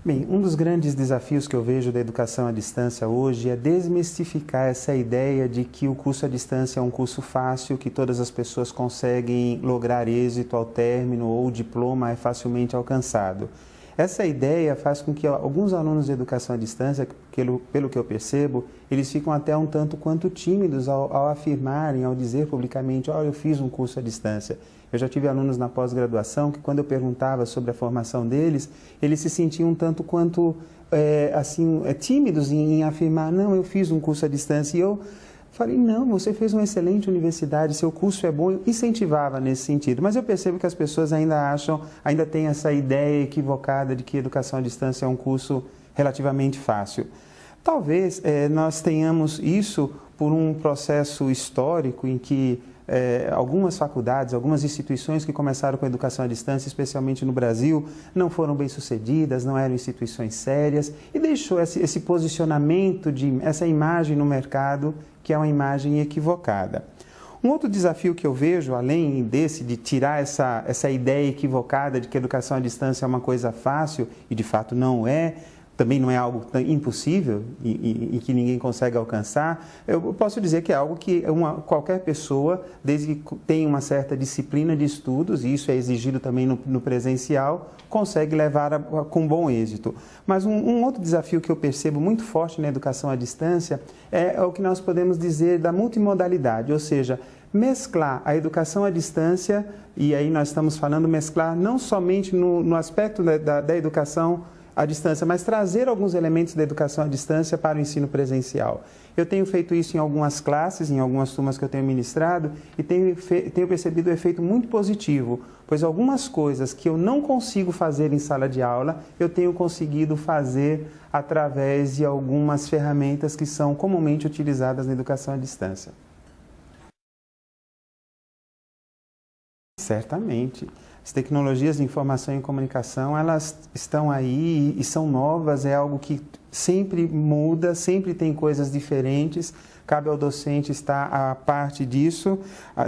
Bem, um dos grandes desafios que eu vejo da educação à distância hoje é desmistificar essa ideia de que o curso à distância é um curso fácil, que todas as pessoas conseguem lograr êxito ao término ou o diploma é facilmente alcançado. Essa ideia faz com que alguns alunos de educação à distância, pelo que eu percebo, eles ficam até um tanto quanto tímidos ao afirmarem, ao dizer publicamente, olha, eu fiz um curso à distância. Eu já tive alunos na pós-graduação que, quando eu perguntava sobre a formação deles, eles se sentiam um tanto quanto tímidos em afirmar, não, eu fiz um curso à distância. E eu falei, não, você fez uma excelente universidade, seu curso é bom. Eu incentivava nesse sentido, mas eu percebo que as pessoas ainda têm essa ideia equivocada de que educação à distância é um curso relativamente fácil. Talvez nós tenhamos isso por um processo histórico em que algumas faculdades, algumas instituições que começaram com a educação à distância, especialmente no Brasil, não foram bem sucedidas, não eram instituições sérias e deixou esse posicionamento, essa imagem no mercado que é uma imagem equivocada. Um outro desafio que eu vejo, além desse, de tirar essa ideia equivocada de que a educação à distância é uma coisa fácil, e de fato não é, também não é algo impossível e que ninguém consegue alcançar, eu posso dizer que é algo que qualquer pessoa, desde que tenha uma certa disciplina de estudos, e isso é exigido também no presencial, consegue levar com bom êxito. Mas um outro desafio que eu percebo muito forte na educação à distância é o que nós podemos dizer da multimodalidade, ou seja, mesclar a educação à distância, e aí nós estamos falando mesclar não somente no aspecto da educação à distância, mas trazer alguns elementos da educação à distância para o ensino presencial. Eu tenho feito isso em algumas classes, em algumas turmas que eu tenho ministrado, e tenho percebido um efeito muito positivo, pois algumas coisas que eu não consigo fazer em sala de aula, eu tenho conseguido fazer através de algumas ferramentas que são comumente utilizadas na educação à distância. Certamente. As tecnologias de informação e comunicação, elas estão aí e são novas, é algo que sempre muda, sempre tem coisas diferentes, cabe ao docente estar a parte disso,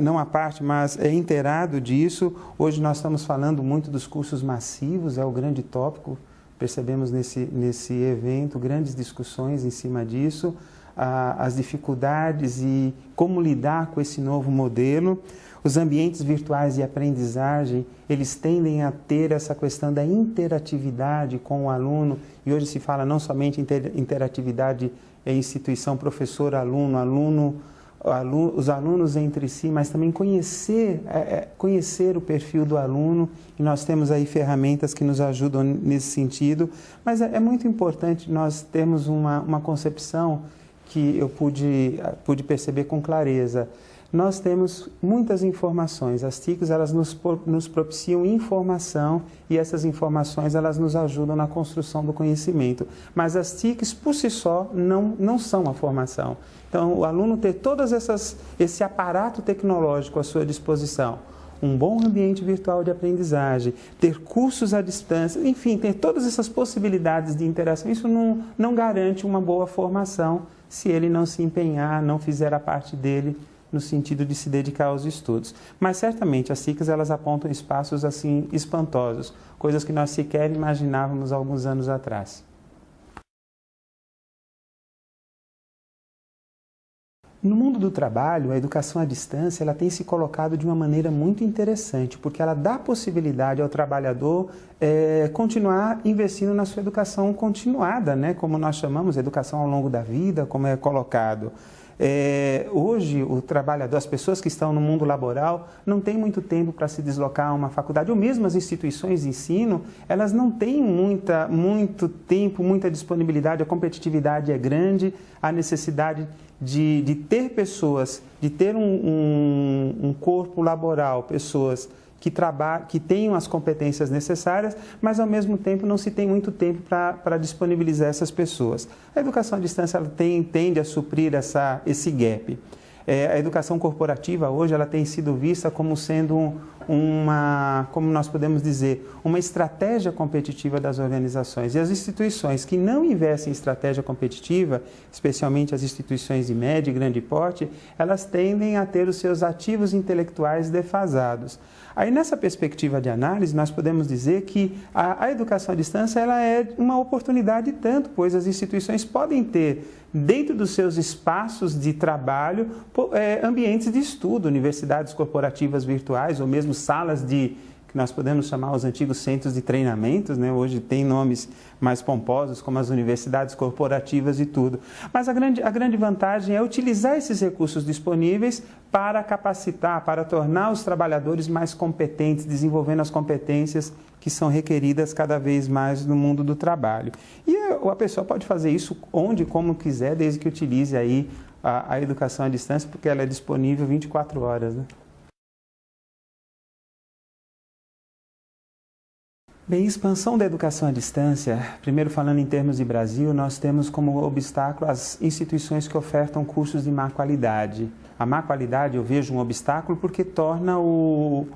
não a parte, mas inteirado disso. Hoje nós estamos falando muito dos cursos massivos, é o grande tópico, percebemos nesse evento, grandes discussões em cima disso, as dificuldades e como lidar com esse novo modelo. Os ambientes virtuais de aprendizagem, eles tendem a ter essa questão da interatividade com o aluno, e hoje se fala não somente interatividade em instituição professor-aluno, os alunos entre si, mas também conhecer o perfil do aluno, e nós temos aí ferramentas que nos ajudam nesse sentido, mas é muito importante nós termos uma concepção que eu pude perceber com clareza. Nós temos muitas informações, as TICs elas nos propiciam informação e essas informações elas nos ajudam na construção do conhecimento, mas as TICs por si só não são a formação. Então o aluno ter esse aparato tecnológico à sua disposição, um bom ambiente virtual de aprendizagem, ter cursos à distância, enfim, ter todas essas possibilidades de interação, isso não garante uma boa formação se ele não se empenhar, não fizer a parte dele no sentido de se dedicar aos estudos. Mas certamente as TICs elas apontam espaços assim espantosos, coisas que nós sequer imaginávamos alguns anos atrás. No mundo do trabalho, a educação à distância ela tem se colocado de uma maneira muito interessante, porque ela dá possibilidade ao trabalhador continuar investindo na sua educação continuada, né? Como nós chamamos, educação ao longo da vida, como é colocado. Hoje, o trabalhador, as pessoas que estão no mundo laboral, não têm muito tempo para se deslocar a uma faculdade, ou mesmo as instituições de ensino, elas não têm muito tempo, muita disponibilidade, a competitividade é grande, a necessidade de ter pessoas, de ter um corpo laboral, pessoas que tenham as competências necessárias, mas ao mesmo tempo não se tem muito tempo para disponibilizar essas pessoas. A educação à distância ela tende a suprir esse gap. A educação corporativa hoje ela tem sido vista como sendo como nós podemos dizer, uma estratégia competitiva das organizações. E as instituições que não investem em estratégia competitiva, especialmente as instituições de médio e grande porte, elas tendem a ter os seus ativos intelectuais defasados. Aí, nessa perspectiva de análise, nós podemos dizer que a educação à distância ela é uma oportunidade tanto, pois as instituições podem ter, dentro dos seus espaços de trabalho, ambientes de estudo, universidades corporativas virtuais ou mesmo salas que nós podemos chamar os antigos centros de treinamentos, né? Hoje tem nomes mais pomposos, como as universidades corporativas e tudo. Mas a grande vantagem é utilizar esses recursos disponíveis para capacitar, para tornar os trabalhadores mais competentes, desenvolvendo as competências que são requeridas cada vez mais no mundo do trabalho. E a pessoa pode fazer isso onde, como quiser, desde que utilize aí a educação à distância, porque ela é disponível 24 horas, né? Bem, expansão da educação à distância, primeiro falando em termos de Brasil, nós temos como obstáculo as instituições que ofertam cursos de má qualidade. A má qualidade eu vejo um obstáculo porque torna o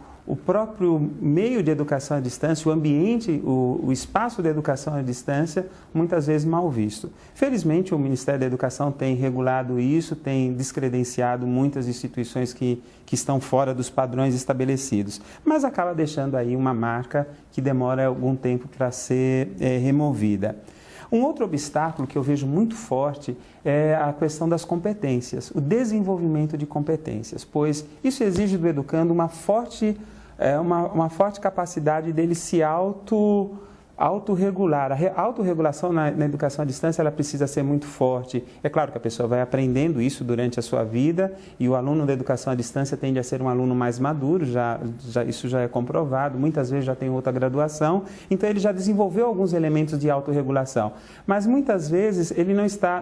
próprio meio de educação à distância, o ambiente, o espaço de educação à distância, muitas vezes mal visto. Felizmente, o Ministério da Educação tem regulado isso, tem descredenciado muitas instituições que estão fora dos padrões estabelecidos, mas acaba deixando aí uma marca que demora algum tempo para ser removida. Um outro obstáculo que eu vejo muito forte é a questão das competências, o desenvolvimento de competências, pois isso exige do educando uma forte capacidade dele se autorregular. A autorregulação na educação à distância ela precisa ser muito forte. É claro que a pessoa vai aprendendo isso durante a sua vida e o aluno da educação à distância tende a ser um aluno mais maduro, isso já é comprovado, muitas vezes já tem outra graduação, então ele já desenvolveu alguns elementos de autorregulação. Mas muitas vezes ele não está,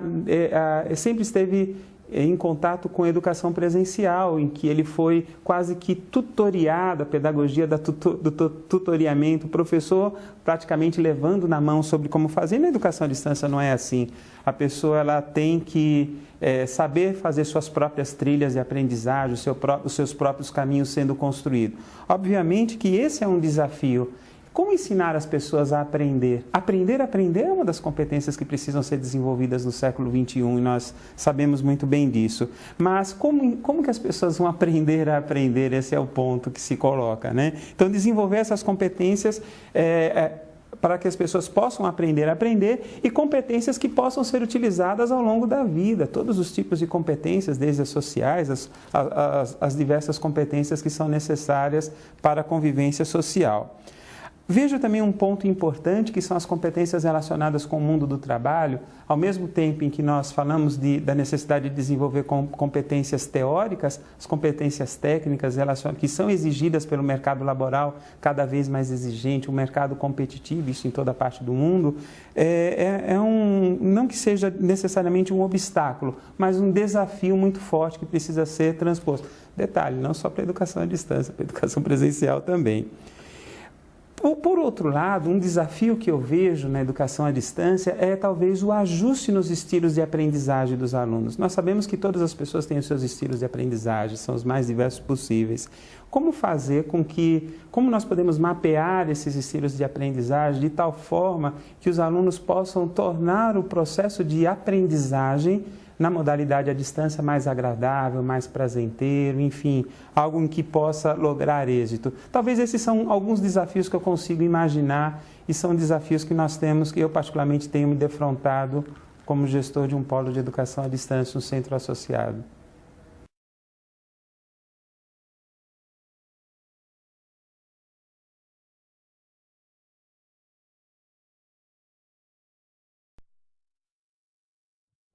sempre esteve em contato com a educação presencial, em que ele foi quase que tutoriado, a pedagogia do tutoriamento, o professor praticamente levando na mão sobre como fazer. Na educação à distância não é assim. A pessoa ela tem que saber fazer suas próprias trilhas de aprendizagem, os seus próprios caminhos sendo construídos. Obviamente que esse é um desafio. Como ensinar as pessoas a aprender? Aprender é uma das competências que precisam ser desenvolvidas no século XXI e nós sabemos muito bem disso. Mas como que as pessoas vão aprender a aprender? Esse é o ponto que se coloca, né? Então, desenvolver essas competências para que as pessoas possam aprender a aprender e competências que possam ser utilizadas ao longo da vida. Todos os tipos de competências, desde as sociais, as diversas competências que são necessárias para a convivência social. Vejo também um ponto importante que são as competências relacionadas com o mundo do trabalho. Ao mesmo tempo em que nós falamos da necessidade de desenvolver competências teóricas, as competências técnicas que são exigidas pelo mercado laboral cada vez mais exigente, um mercado competitivo, isso em toda parte do mundo, não que seja necessariamente um obstáculo, mas um desafio muito forte que precisa ser transposto. Detalhe, não só para a educação à distância, para a educação presencial também. Por outro lado, um desafio que eu vejo na educação à distância é talvez o ajuste nos estilos de aprendizagem dos alunos. Nós sabemos que todas as pessoas têm os seus estilos de aprendizagem, são os mais diversos possíveis. Como nós podemos mapear esses estilos de aprendizagem de tal forma que os alunos possam tornar o processo de aprendizagem na modalidade à distância mais agradável, mais prazenteiro, enfim, algo em que possa lograr êxito. Talvez esses são alguns desafios que eu consigo imaginar e são desafios que nós temos, que eu particularmente tenho me defrontado como gestor de um polo de educação à distância no centro associado.